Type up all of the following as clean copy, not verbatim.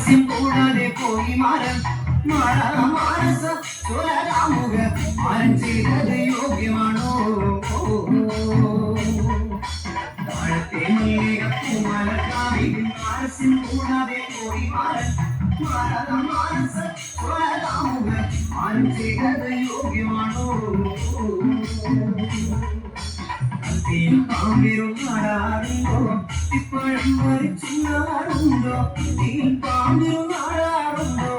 മാനസ്യം കൂടാതെ പോയി മാറൻ മാനസ സ്വരാമുഖ മാരൻ ചെയ്തത് യോഗ്യമാണോ താഴത്തെ മല്ലികപ്പൂമലക്കാവിൽ മാനസ്യം കൂടാതെ പോയി മാറൻ മാനസ സ്വരാമുഖ മാരൻ ചെയ്തത് യോഗ്യമാണോ പാമ്പിരുന്നാടാറുണ്ടോ ഇപ്പോഴും മരിച്ചുന്നാടുണ്ടോ പാമ്പിരുന്നാടാറുണ്ടോ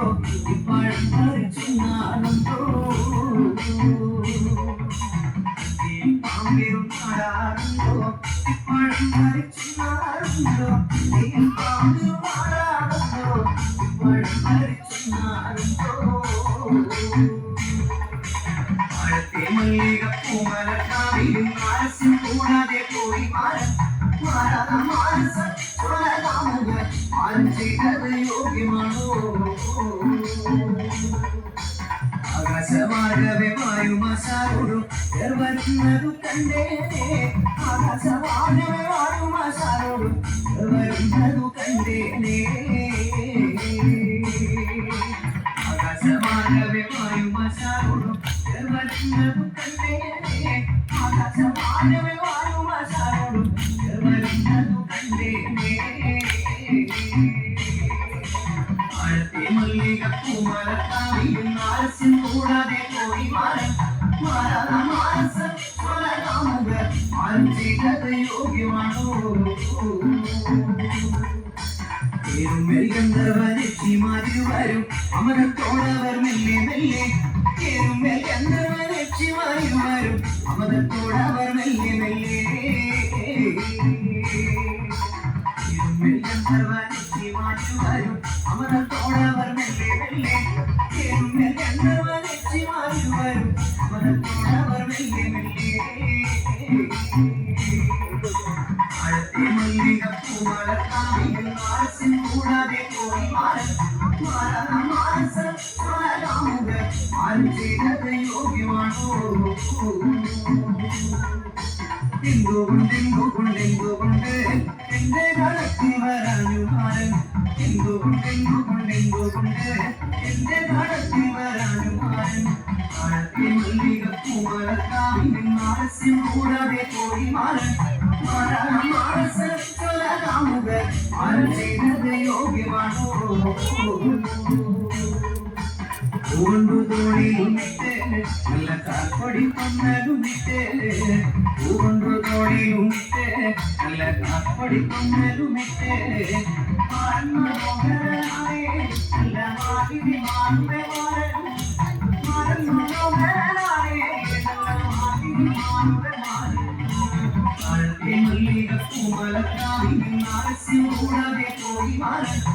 ഇപ്പോഴും മരിച്ചുന്നാടുണ്ടോ പാമ്പിരുന്നാടാറുണ്ടോ ഇപ്പോഴും മരിച്ചുന്നാടുണ്ടോ പാമ്പിരുന്നാടാറുണ്ടോ ഇപ്പോഴും മരിച്ചുന്നാടുണ്ടോ താഴത്തെ മല്ലികപ്പൂമലക്കാവിൽ മാനസ്യം കൂടാതെ പോയി മാനസ സ്വരാമുഖ മാരൻ ചെയ്തത് യോഗ്യമാണോ ആകാശമാർഗവേ വായുമാശാരോടു വരുന്നതു കണ്ടേ ആകാശമാർഗവേ വായുമാശാരോടു വരുന്നതു കണ്ടേനേ ആകാശമാർഗവേ വായുമാശാരോടു വരുന്നതു കണ്ടേനേ ആകാശമാർഗവേ വായുമാശാരോടു വരുന്നതു കണ്ടേനേ ആഴത്തെ മല്ലികപ്പൂമലക്കാവിൽ മാനസ്യം കൂടാതെ പോയി മാനസ സ്വരാമുഖ മാരൻ ചെയ്തത് യോഗ്യമാണോ ഗന്ധർവരക്ഷിമാരിവരും അമരത്തോടവർ മെല്ലെ മെല്ലെ ഗന്ധർവരക്ഷിമാരിവരും അമരത്തോടവർ മെല്ലെ മെല്ലെ ഗന്ധർവരക്ഷിമാരിവരും അമരത്തോടവർ മെല്ലെ മെല്ലെ ഗന്ധർവരക്ഷിമാരിവരും അമരത്തോടവർ മെല്ലെ മെല്ലെ ആഴത്തെ മല്ലികപ്പൂമലക്കാവിൽ മാനസ്യം കൂടാതെ പോയി മാനസ സ്വരാമുഖ മാരൻ ചെയ്തത് യോഗ്യമാണോ എന്തുകൊണ്ട് എന്റെ കടത്തിൽ വരാനു മാരൻ എന്തുകൊണ്ട് എന്റെ കടത്തിൽ വരാനു മാരൻ ആഴത്തെ മല്ലികപ്പൂമലക്കാവിൽ മാനസ്യം കൂടാതെ പോയി മാനസ സ്വരാമുഖ മാരൻ ചെയ്തത് യോഗ്യമാണോ പൂവണ്ടു തോണിയുമിട്ട് നല്ല കാൽപ്പടി പൊന്നലുമിട്ട് പൂവണ്ടു തോണിയുമിട്ട് നല്ല കാൽപ്പടി പൊന്നലുമിട്ട് മനോഹരനായ നല്ല മാതിരി മാറുടെ മാരൻ മനോഹരനായ നല്ല മാതിരി മാറുടെ ആഴത്തെ മല്ലികപ്പൂമലക്കാവിൽ മാനസ്യം കൂടാതെ പോയി മാനസ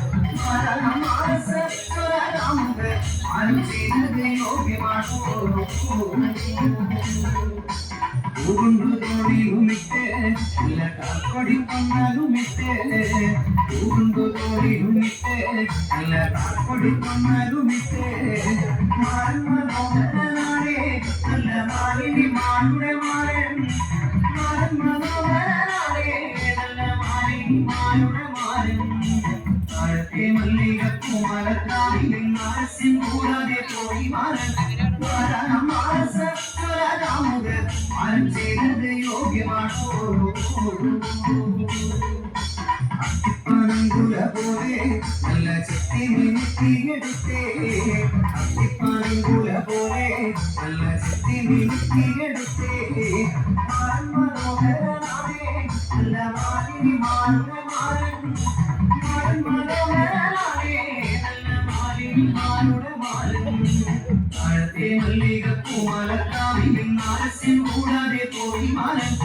സ്വരാമുഖ മാരൻ ചെയ്തത് യോഗ്യമാണോ പൂവണ്ടു തോണിയുമിട്ട് നല്ല കാൽപ്പടി പൊന്നലുമിട്ട് പൂവണ്ടു തോണിയുമിട്ട് നല്ല കാൽപ്പടി പൊന്നലുമിട്ട് മാരൻ മനോഹരനായ നല്ല മാലിനി മാനുടെ മാരൻ മനോഹരനായ നല്ല മാലിനി മാനുടെ മാരൻ താഴത്തെ മല്ലികപ്പൂമലക്കാവിൽ മാനസ്യം കൂടാതെ പോയി മാനസ സ്വരാമുഖ മാരൻ ചെയ്തത് യോഗ്യമാണോ അത്തിപ്പനങ്കുല പോലെ നല്ല ചെത്തി മിനുക്കിയെടുത്തേ അത്തിപ്പനങ്കുല പോലെ നല്ല ചെത്തി മിനുക്കിയെടുത്തേ മാരൻ മനോഹരനായ നല്ല മാലിനി മാനുടെ മാരൻ മനോഹരനായ നല്ല മാലിനി മാനുടെ മാരൻ താഴത്തെ മല്ലികപ്പൂമലക്കാവിൽ മാനസ്യം കൂടാതെ പോയി മാനസ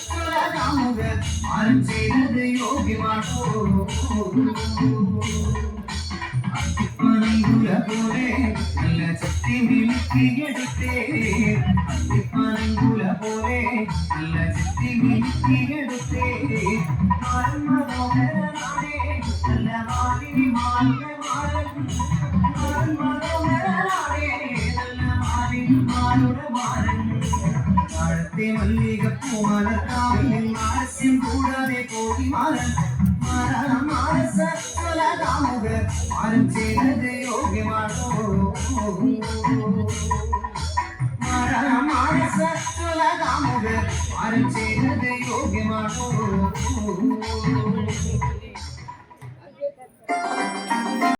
സ്വരാമുഖ മാരൻ ചെയ്തത് യോഗ്യമാണോ അത്തിപ്പനങ്കുല പോലെ നല്ല ചെത്തി മിനുക്കിയെടുത്തേ അത്തിപ്പനങ്കുല പോലെ നല്ല ചെത്തി മിനുക്കിയെടുത്തേ മാരൻ മനോഹരനായ നല്ല മാലിനി മാനുടെ മാരൻ മനോഹരനായ നല്ല മാലിനി മാനുടെ മാരൻ താഴത്തെ മല്ലികപ്പൂമലക്കാവിൽ മാനസ്യം കൂടാതെ പോയി മാനസ ആരും ചെയ്തത് യോഗ്യമാണോ മാനസ കാമുക ആരും ചെയ്തത് യോഗ്യമാണോ